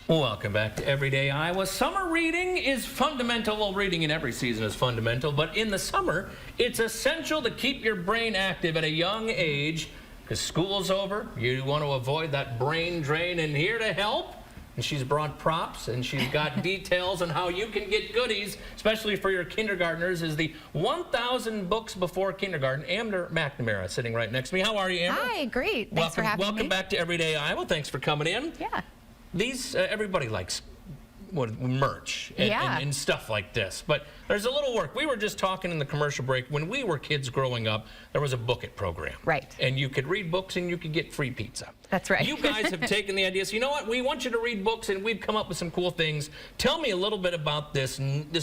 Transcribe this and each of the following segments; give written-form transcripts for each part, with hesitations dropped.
Welcome back to Everyday Iowa. Summer reading is fundamental. Well, reading in every season is fundamental, but in the summer, it's essential to keep your brain active at a young age because school's over. You want to avoid that brain drain, and here to help, and she's brought props, and she's got details on how you can get goodies, especially for your kindergartners, is the 1,000 Books Before Kindergarten. Amber McNamara sitting right next to me. How are you, Amber? Hi, great. Thanks for having me. Welcome back to Everyday Iowa. Thanks for coming in. Yeah. These, everybody likes merch and stuff like this, but there's a little work. We were just talking in the commercial break. When we were kids growing up, there was a Book It program. Right. And you could read books and you could get free pizza. That's right. You guys have taken the idea, so you know what? We want you to read books, and we've come up with some cool things. Tell me a little bit about this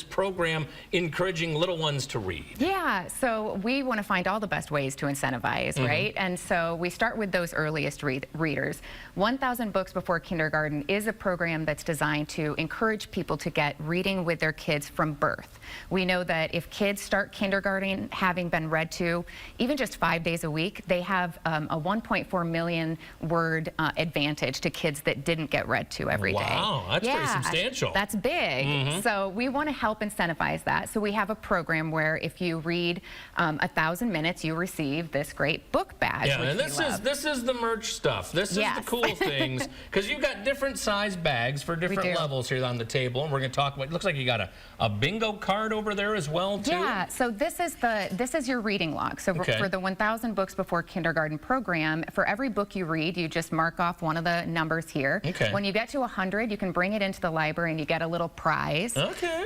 program encouraging little ones to read. Yeah, so we want to find all the best ways to incentivize, right? And so we start with those earliest readers. 1,000 Books Before Kindergarten is a program that's designed to encourage people to get reading with their kids from birth. We know that if kids start kindergarten having been read to, even just 5 days a week, they have a 1.4 million word advantage to kids that didn't get read to every day. Wow, that's pretty substantial. That's big. So we want to help incentivize that. So we have a program where if you read 1,000 minutes, you receive this great book badge. Yeah, and this is the merch stuff. This is the cool things, because you've got different size bags for different levels here on the table, and we're going to talk about. It looks like you got a bingo card over there as well too. Yeah, so this is your reading log. So for the 1,000 Books Before Kindergarten program, for every book you read, you just mark off one of the numbers here. When you get to 100, you can bring it into the library and you get a little prize.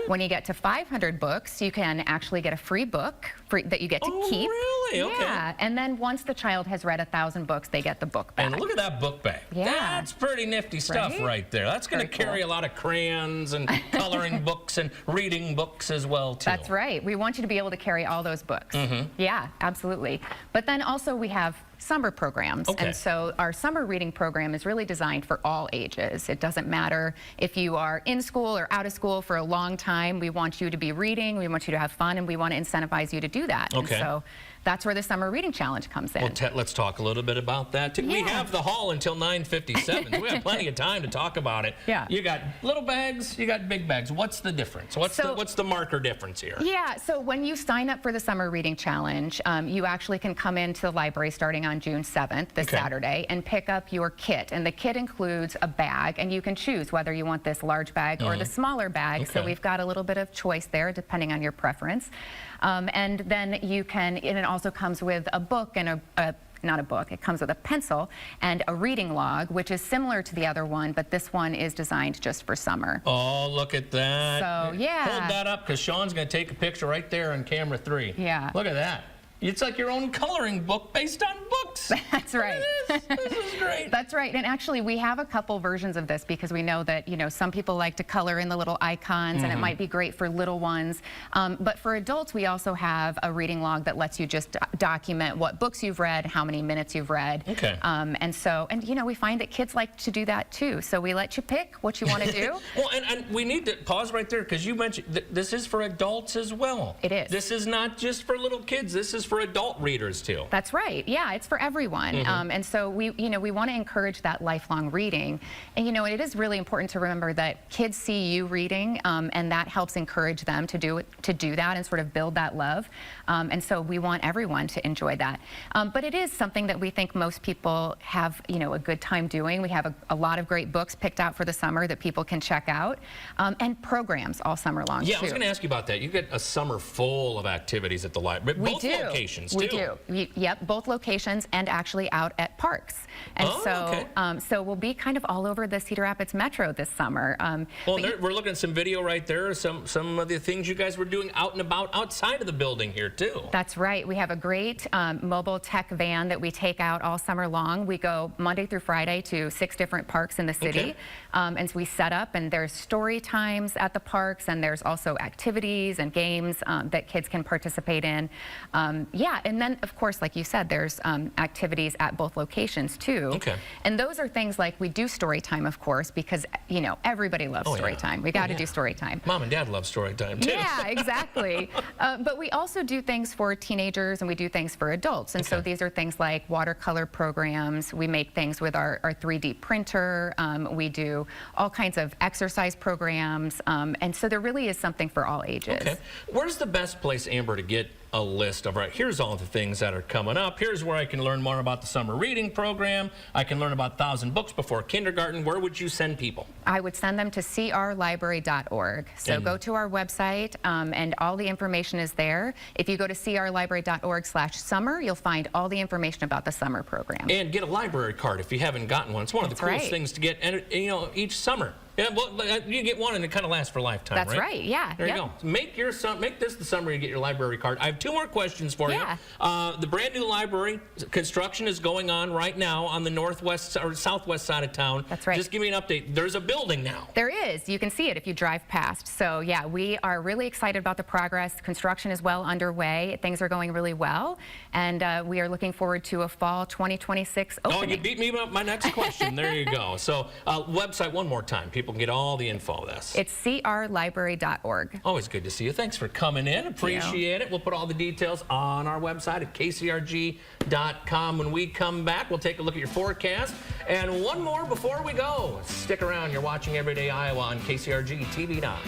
When you get to 500 books, you can actually get a free book that you get to keep. Really? Yeah, and then once the child has read 1,000 books, they get the book bag. And look at that book bag. Yeah. That's pretty nifty stuff right there. That's going to carry a lot of crayons and coloring books and reading books as well too. That's right. We want you to be able to carry all those books. Yeah, absolutely. But then also we have summer programs. And so our summer reading program is really designed for all ages. It doesn't matter if you are in school or out of school for a long time. We want you to be reading, we want you to have fun, and we want to incentivize you to do that. And so that's where the Summer Reading Challenge comes in. Well, let's talk a little bit about that too. We have the hall until 9:57. So we have plenty of time to talk about it. You got little bags, you got big bags. What's the difference? What's the marker difference here? Yeah, so when you sign up for the Summer Reading Challenge, you actually can come into the library starting on June 7th, this Saturday, and pick up your kit. And the kit includes a bag, and you can choose whether you want this large bag or the smaller bag. So we've got a little bit of choice there depending on your preference. And then you can, and it also comes with a book and not a book, it comes with a pencil and a reading log, which is similar to the other one, but this one is designed just for summer. Oh, look at that. So, Hold that up, because Sean's going to take a picture right there on camera 3. Yeah. Look at that. It's like your own coloring book based on books. That's right. This is great. That's right. And actually, we have a couple versions of this because we know that, you know, some people like to color in the little icons, and it might be great for little ones. But for adults, we also have a reading log that lets you just document what books you've read, how many minutes you've read. And you know, we find that kids like to do that too. So we let you pick what you want to do. Well, and we need to pause right there, because you mentioned this is for adults as well. It is. This is not just for little kids. This is for adult readers too. That's right. Yeah, it's for everyone. And so we want to encourage that lifelong reading. And you know, it is really important to remember that kids see you reading, and that helps encourage them to do that and sort of build that love. And so we want everyone to enjoy that. But it is something that we think most people have, you know, a good time doing. We have a lot of great books picked out for the summer that people can check out, and programs all summer long too. I was going to ask you about that. You get a summer full of activities at the library. Both locations too. We do. Yep, both locations, and actually out at parks. And so we'll be kind of all over the Cedar Rapids Metro this summer. Well, we're looking at some video right there, some of the things you guys were doing out and about outside of the building here too. That's right. We have a great mobile tech van that we take out all summer long. We go Monday through Friday to 6 different parks in the city. And so we set up, and there's story times at the parks, and there's also activities and games that kids can participate in. Yeah, and then of course, like you said, there's activities activities at both locations too. Okay. And those are things like we do story time, of course, because everybody loves story time. We got to do story time. Mom and Dad love story time too. Yeah, exactly. But we also do things for teenagers and we do things for adults. And so these are things like watercolor programs. We make things with our 3D printer. We do all kinds of exercise programs. And so there really is something for all ages. Okay. Where's the best place, Amber, to get a list of, right, here's all the things that are coming up. Here's where I can learn more about the summer reading program. I can learn about 1,000 books before kindergarten. Where would you send people? I would send them to crlibrary.org. So go to our website and all the information is there. If you go to crlibrary.org/summer, you'll find all the information about the summer program. And get a library card if you haven't gotten one. It's one of the coolest things to get, each summer. Yeah, well, you get one and it kind of lasts for a lifetime, right? That's right, yeah. There you go. Make this the summer you get your library card. I have 2 more questions for you. The brand new library construction is going on right now on the northwest or southwest side of town. That's right. Just give me an update. There's a building now. There is. You can see it if you drive past. So yeah, we are really excited about the progress. Construction is well underway. Things are going really well. And we are looking forward to a fall 2026 opening. Oh, you beat me up my next question. There you go. So website one more time. People can get all the info of this. It's crlibrary.org. Always good to see you. Thanks for coming in. Appreciate it. We'll put all the details on our website at kcrg.com. When we come back, we'll take a look at your forecast. And one more before we go. Stick around. You're watching Everyday Iowa on KCRG TV 9.